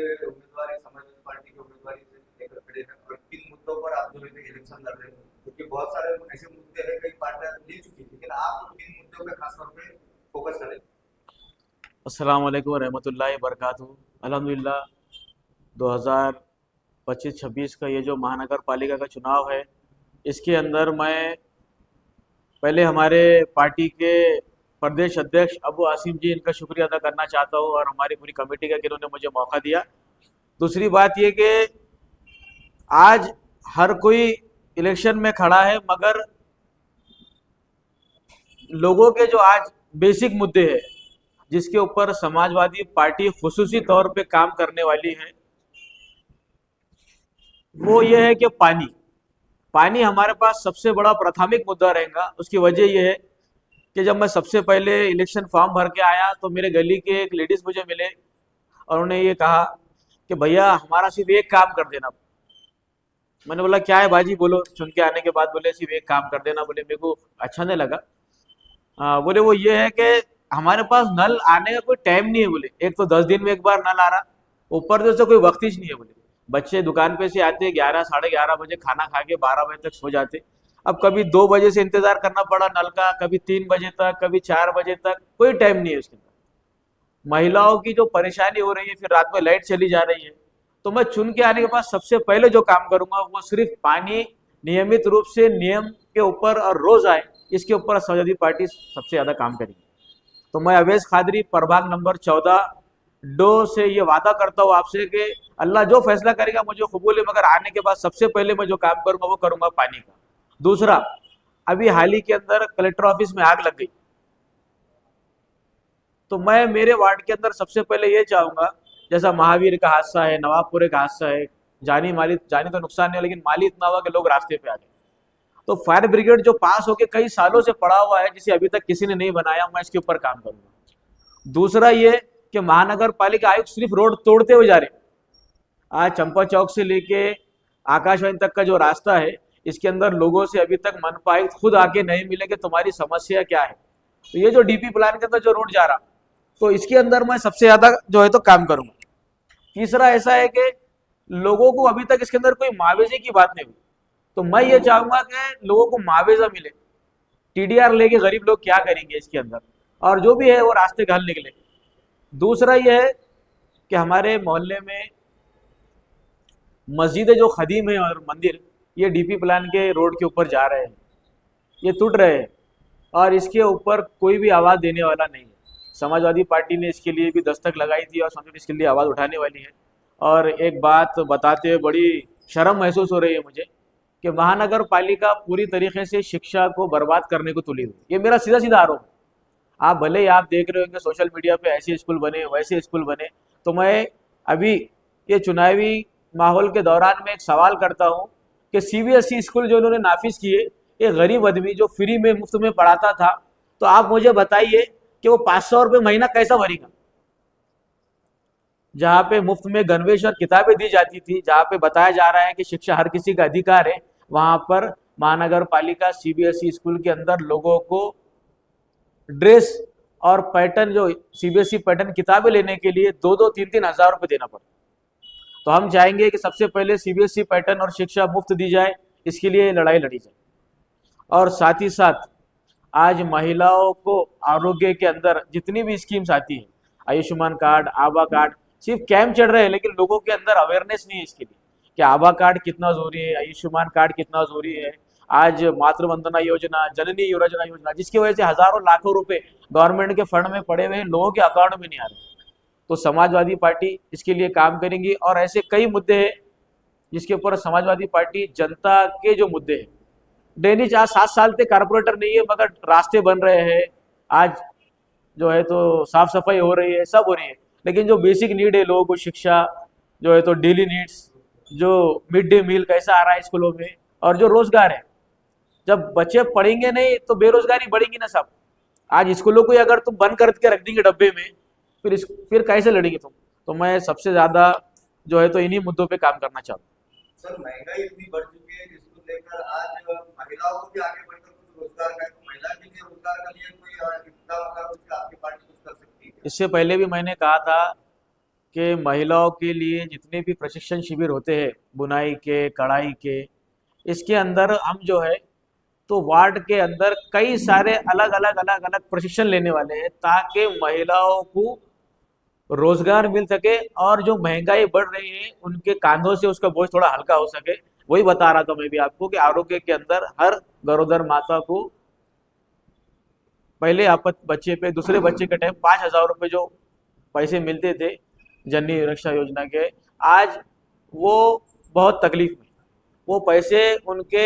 से उम्मीदवार है, समाजवादी पार्टी के उम्मीदवारी से लेकर खड़े हैं और किन मुद्दों पर आप जो है इलेक्शन लड़ रहे हैं, क्योंकि बहुत सारे ऐसे मुद्दे हैं, कई पार्टियां ले चुकी है, लेकिन आप किन मुद्दों पे खास तौर पे फोकस करें? अस्सलाम वालेकुम रहमतुल्लाहि बरकातहू। अल्हम्दुलिल्लाह 2025-26 का ये जो महानगर पालिका का चुनाव है, इसके अंदर मैं पहले हमारे पार्टी के प्रदेश अध्यक्ष अबू आसिम जी, इनका शुक्रिया अदा करना चाहता हूँ और हमारी पूरी कमेटी का कि इन्होंने मुझे मौका दिया। दूसरी बात ये कि आज हर कोई इलेक्शन में खड़ा है, मगर लोगों के जो आज बेसिक मुद्दे हैं जिसके ऊपर समाजवादी पार्टी खुसूसी तौर पे काम करने वाली है, वो ये है कि पानी। पानी हमारे पास सबसे बड़ा प्राथमिक मुद्दा रहेगा। उसकी वजह यह है कि जब मैं सबसे पहले इलेक्शन फॉर्म भर के आया तो मेरे गली के एक लेडीज मुझे मिले और उन्होंने ये कहा कि भैया हमारा सिर्फ एक काम कर देना। मैंने बोला क्या है बाजी, बोलो। सुन के आने के बाद बोले सिर्फ एक काम कर देना। बोले मेरे को अच्छा नहीं लगा। बोले वो ये है कि हमारे पास नल आने का कोई टाइम नहीं है। बोले एक तो 10 दिन में एक बार नल आ रहा, ऊपर से कोई वक्तिश नहीं है। बोले बच्चे दुकान पे से आते 11 साढ़े 11 बजे, खाना खा के 12 बजे तक सो जाते। अब कभी 2 बजे से इंतजार करना पड़ा नल का, कभी 3 बजे तक, कभी 4 बजे तक, कोई टाइम नहीं है उसके अंदर। महिलाओं की जो परेशानी हो रही है, फिर रात में लाइट चली जा रही है। तो मैं चुन के आने के बाद सबसे पहले जो काम करूंगा वो सिर्फ पानी नियमित रूप से नियम के ऊपर और रोज आए, इसके ऊपर समाजवादी पार्टी सबसे ज्यादा काम करेगी। तो मैं अवैस खादरी प्रभाग नंबर 14 डो से ये वादा करता हूँ आपसे कि अल्लाह जो फैसला करेगा मुझे कबूल है, मगर आने के बाद सबसे पहले मैं जो काम करूंगा वो करूंगा पानी का। दूसरा, अभी हाल ही के अंदर कलेक्टर ऑफिस में आग लग गई, तो मैं मेरे वार्ड के अंदर सबसे पहले ये चाहूंगा, जैसा महावीर का हादसा है, नवाबपुरे का हादसा है, जानी तो नुकसान नहीं है, लेकिन माली इतना हुआ कि लोग रास्ते पे आ गए। तो फायर ब्रिगेड जो पास होके कई सालों से पड़ा हुआ है, जिसे अभी तक किसी ने नहीं बनाया, मैं इसके ऊपर काम करूंगा। दूसरा ये कि महानगर पालिका आयुक्त सिर्फ रोड तोड़ते हुए जा रहे। आज चंपा चौक से लेके आकाशवाणी तक का जो रास्ता है, इसके अंदर लोगों से अभी तक मनपा आयुक्त खुद आके नहीं मिले कि तुम्हारी समस्या क्या है। तो ये जो डीपी प्लान के अंदर जो रोड जा रहा, तो इसके अंदर मैं सबसे ज्यादा जो है तो काम करूंगा। तीसरा ऐसा है कि लोगों को अभी तक इसके अंदर कोई मुआवजे की बात नहीं हुई, तो मैं ये चाहूंगा कि लोगों को मुआवजा मिले। टीडीआर लेके गरीब लोग क्या करेंगे इसके अंदर, और जो भी है वो रास्ते का हल निकले। दूसरा ये है कि हमारे मोहल्ले में मस्जिदें जो खदीम है और मंदिर, ये डीपी प्लान के रोड के ऊपर जा रहे हैं, ये टूट रहे हैं, और इसके ऊपर कोई भी आवाज़ देने वाला नहीं है। समाजवादी पार्टी ने इसके लिए भी दस्तक लगाई थी और समझो इसके लिए आवाज़ उठाने वाली है। और एक बात बताते हुए बड़ी शर्म महसूस हो रही है मुझे कि महानगर पालिका पूरी तरीके से शिक्षा को बर्बाद करने को तुली हुई। ये मेरा सीधा सीधा आरोप है। आप भले ही आप देख रहे होंगे सोशल मीडिया पे ऐसे स्कूल बने वैसे स्कूल बने, तो मैं अभी ये चुनावी माहौल के दौरान में एक सवाल करता हूँ कि सीबीएसई स्कूल जो इन्होंने नाफिज किए, एक गरीब आदमी जो फ्री में मुफ्त में पढ़ाता था, तो आप मुझे बताइए कि वो 500 रुपये महीना कैसा भरेगा। जहाँ पे मुफ्त में गणवेश और किताबें दी जाती थी, जहाँ पे बताया जा रहा है कि शिक्षा हर किसी का अधिकार है, वहां पर महानगर पालिका सीबीएसई स्कूल के अंदर लोगों को ड्रेस और पैटर्न, जो सीबीएसई पैटर्न किताबें लेने के लिए 2-2, 3-3 हज़ार रुपये देना पड़ता। तो हम चाहेंगे कि सबसे पहले सीबीएसई पैटर्न और शिक्षा मुफ्त दी जाए, इसके लिए लड़ाई लड़ी जाए। और साथ ही साथ आज महिलाओं को आरोग्य के अंदर जितनी भी स्कीम्स आती है, आयुष्मान कार्ड, आभा कार्ड, सिर्फ कैंप चल रहे हैं, लेकिन लोगों के अंदर अवेयरनेस नहीं है इसके लिए कि आभा कार्ड कितना जरूरी है, आयुष्मान कार्ड कितना जरूरी है। आज मातृ वंदना योजना, जननी योजना, जिसकी वजह से हजारों लाखों रुपए गवर्नमेंट के फंड में पड़े हुए हैं, लोगों के अकाउंट में नहीं आ रहे। तो समाजवादी पार्टी इसके लिए काम करेंगी, और ऐसे कई मुद्दे हैं जिसके ऊपर समाजवादी पार्टी जनता के जो मुद्दे हैं, डेनिज आज 7 साल से कारपोरेटर नहीं है, मगर रास्ते बन रहे हैं, आज जो है तो साफ सफाई हो रही है, सब हो रही है, लेकिन जो बेसिक नीड है लोगों को, शिक्षा जो है तो डेली नीड्स, जो मिड डे मील कैसा आ रहा है स्कूलों में, और जो रोजगार है, जब बच्चे पढ़ेंगे नहीं तो बेरोजगारी बढ़ेगी ना सब। आज स्कूलों को ही अगर तुम बंद करके रख देंगे डब्बे में, फिर कैसे लड़ेंगे तुम। तो मैं सबसे ज्यादा जो है तो इन्हीं मुद्दों पे काम करना चाहता हूँ। सर, महंगाई इतनी बढ़ चुकी है जिसको लेकर आज महिलाओं को भी आगे बढ़कर कुछ रोजगार का है, तो महिला के लिए रोजगार के लिए कोई इतना अगर कुछ आपकी पार्टी कुछ कर सकती है? इससे पहले भी मैंने कहा था कि महिलाओं के लिए जितने भी प्रशिक्षण शिविर होते हैं बुनाई के, कढ़ाई के, इसके अंदर हम जो है तो वार्ड के अंदर कई सारे अलग अलग प्रशिक्षण लेने वाले हैं ताकि महिलाओं को रोजगार मिल सके और जो महंगाई बढ़ रही है उनके कांधों से उसका बोझ थोड़ा हल्का हो सके। वही बता रहा था मैं भी आपको कि आरोग्य के अंदर हर गरोदर माता को पहले आपत बच्चे पे दूसरे बच्चे के टाइम 5,000 रुपये जो पैसे मिलते थे जननी रक्षा योजना के, आज वो बहुत तकलीफ में, वो पैसे उनके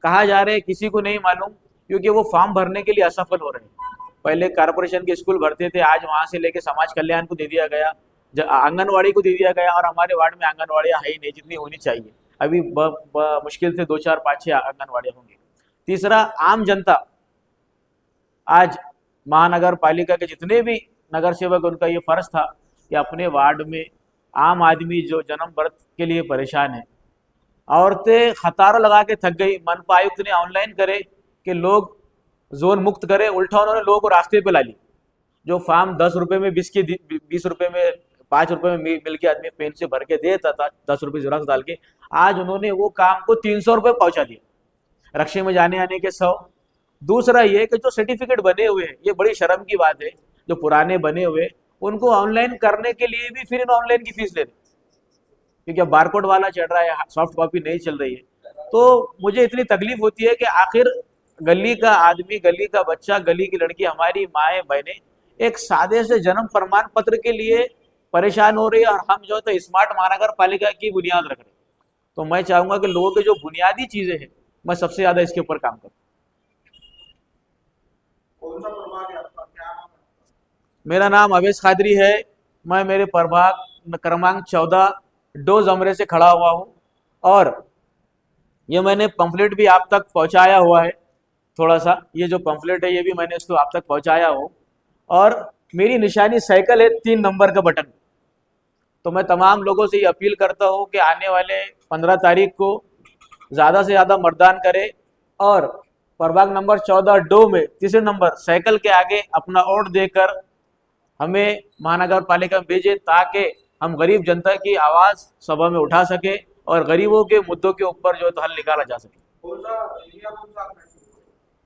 कहाँ जा रहे हैं किसी को नहीं मालूम, क्योंकि वो फॉर्म भरने के लिए असफल हो रहे हैं। पहले कारपोरेशन के स्कूल भरते थे, आज वहाँ से लेके समाज कल्याण को दे दिया गया, आंगनवाड़ी को दे दिया गया, और हमारे वार्ड में आंगनवाड़ियाँ है ही नहीं जितनी होनी चाहिए। अभी मुश्किल से 2, 4, 5, 6 आंगनवाड़ियाँ होंगी। तीसरा, आम जनता, आज महानगर पालिका के जितने भी नगर सेवक, उनका ये फर्ज था कि अपने वार्ड में आम आदमी जो जन्म बर्थ के लिए परेशान है, औरतें कतारों लगा के थक गई, मनपा आयुक्त ने ऑनलाइन करे कि लोग जोन मुक्त करे, उल्टा उन्होंने लोगों को रास्ते पे ला ली। जो फार्म 10 रुपए में 20 रुपए में 5 रुपए में मिल के आदमी पेन से भर के देता था, 10 रुपए जेरॉक्स डाल के, आज उन्होंने वो काम को 300 रुपये पहुंचा दिया, रक्षे में जाने आने के 100। दूसरा ये कि जो सर्टिफिकेट बने हुए हैं, ये बड़ी शर्म की बात है, जो पुराने बने हुए उनको ऑनलाइन करने के लिए भी फिर ऑनलाइन की फीस ले रहे, क्योंकि अब बारकोड वाला चल रहा है, सॉफ्ट कॉपी नहीं चल रही है। तो मुझे इतनी तकलीफ होती है कि आखिर गली का आदमी, गली का बच्चा, गली की लड़की, हमारी माएँ बहनें एक सादे से जन्म प्रमाण पत्र के लिए परेशान हो रही है, और हम जो तो स्मार्ट महानगर पालिका की बुनियाद रख रहे हैं। तो मैं चाहूंगा कि लोगों के जो बुनियादी चीजें हैं, मैं सबसे ज्यादा इसके ऊपर काम करूँ। कौन सा प्रभाग है आपका, क्या नाम है? मेरा नाम अवेश खादरी है। मैं मेरे प्रभाग क्रमांक 14 डोज अमरे से खड़ा हुआ हूँ, और ये मैंने पंफलेट भी आप तक पहुँचाया हुआ है। थोड़ा सा ये जो पंफलेट है ये भी मैंने इसको आप तक पहुँचाया हूँ, और मेरी निशानी साइकिल है 3 नंबर का बटन। तो मैं तमाम लोगों से ये अपील करता हूँ कि आने वाले 15 तारीख को ज़्यादा से ज़्यादा मतदान करें, और प्रभाग नंबर 14 डो में 3 नंबर साइकिल के आगे अपना वोट देकर हमें महानगर पालिका में भेजें, ताकि हम गरीब जनता की आवाज़ सभा में उठा सके और गरीबों के मुद्दों के ऊपर जो है तो हल निकाला जा सके। कौन सा एरिया, कौन सा आपका?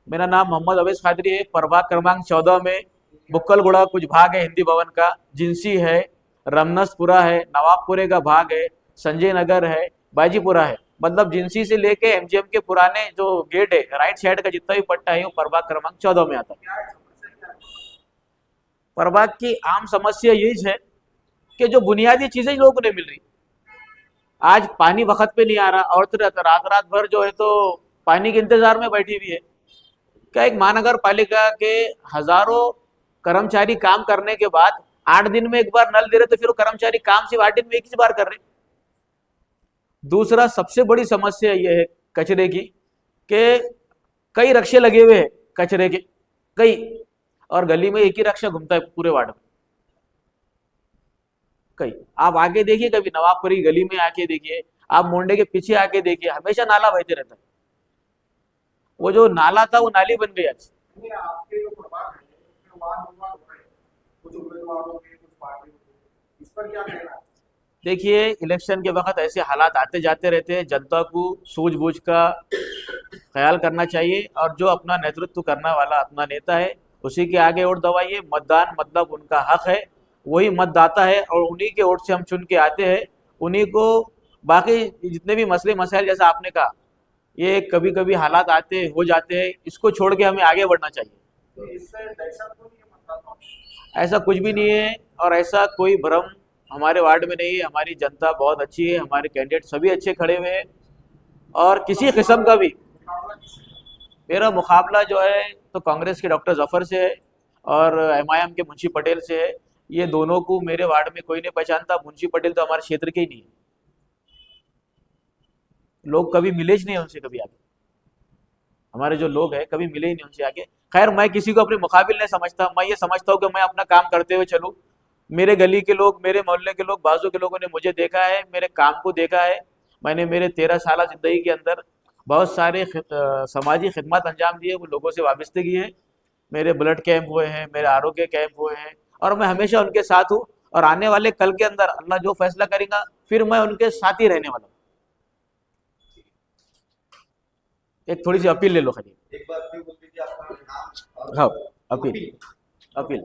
मेरा नाम मोहम्मद अवेश खादरी है। प्रभाग क्रमांक 14 में बुक्कलगुड़ा कुछ भाग है हिंदी भवन का, जिंसी है, रमनसपुरा है, नवाबपुरे का भाग है, संजय नगर है, बाजीपुरा है। मतलब जिंसी से लेके एमजीएम के पुराने जो गेट है, राइट साइड का जितना भी पट्टा है वो प्रभाग क्रमांक 14 में आता है। क्या है समस्या, क्या है? प्रभाग की आम समस्या यही है कि जो बुनियादी चीजें लोगों को नहीं मिल रही। आज पानी वक्त पे नहीं आ रहा, और तो रात रात भर जो है तो पानी के इंतजार में बैठी हुई है। क्या एक महानगर पालिका के हजारों कर्मचारी काम करने के बाद 8 दिन में एक बार नल दे रहे, तो फिर वो कर्मचारी काम सिर्फ 8 दिन में एक ही बार कर रहे। दूसरा सबसे बड़ी समस्या ये है कचरे की, कि कई रक्षे लगे हुए हैं कचरे के, कई, और गली में एक ही रक्षा घूमता है पूरे वार्ड में, कई। आप आके देखिए, कभी नवाबपुरी गली में आके देखिए, आप मोंडे के पीछे आके देखिए, हमेशा नाला बहते रहता है। वो जो नाला था वो नाली बन गई आज। नहीं, आपके जो प्रभाग है उसमें वाद विवाद हो रहे हैं, कुछ उम्मीदवारों के, कुछ पार्टियों के, इस पर क्या कहना है? देखिए, इलेक्शन के वक्त ऐसे हालात आते जाते रहते हैं। जनता को सूझबूझ का ख्याल करना चाहिए, और जो अपना नेतृत्व करने वाला अपना नेता है उसी के आगे वोट दबाइए। मतदान मतलब उनका हक है, वही मतदाता है, और उन्हीं के वोट से हम चुन के आते हैं। उन्हीं को बाकी जितने भी मसले मसाइल, जैसा आपने कहा, ये कभी कभी हालात आते हो जाते हैं, इसको छोड़ के हमें आगे बढ़ना चाहिए। तो इससे दहशत तो नहीं है मतदाताओं में? ऐसा कुछ भी नहीं है, और ऐसा कोई भ्रम हमारे वार्ड में नहीं है। हमारी जनता बहुत अच्छी है, हमारे कैंडिडेट सभी अच्छे खड़े हुए हैं, और किसी किस्म का भी मुकाबला किससे? मेरा मुकाबला जो है तो कांग्रेस के डॉक्टर जफर से है, और एमआईएम के मुंशी पटेल से है। ये दोनों को मेरे वार्ड में कोई नहीं पहचानता। मुंशी पटेल तो हमारे क्षेत्र के ही नहीं है, लोग कभी मिले ही नहीं उनसे, कभी आगे हमारे जो लोग हैं कभी मिले ही नहीं उनसे आगे। खैर, मैं किसी को अपने मुकाबिल नहीं समझता। मैं ये समझता हूँ कि मैं अपना काम करते हुए चलूँ। मेरे गली के लोग, मेरे मोहल्ले के लोग, बाजू के लोगों ने मुझे देखा है, मेरे काम को देखा है। मैंने मेरे 13 साल जिंदगी के अंदर बहुत सारे समाजी खिदमत अंजाम दिए, वो लोगों से वाबस्तगी है। मेरे ब्लड कैंप हुए हैं, मेरे आरोग्य कैंप हुए हैं, और मैं हमेशा उनके साथ हूँ। और आने वाले कल के अंदर अल्लाह जो फैसला करेगा फिर मैं उनके साथ ही रहने वाला हूँ। एक थोड़ी सी अपील ले लो खाली। एक बार फिर बोल दीजिए आपका नाम और हाँ अपील अपील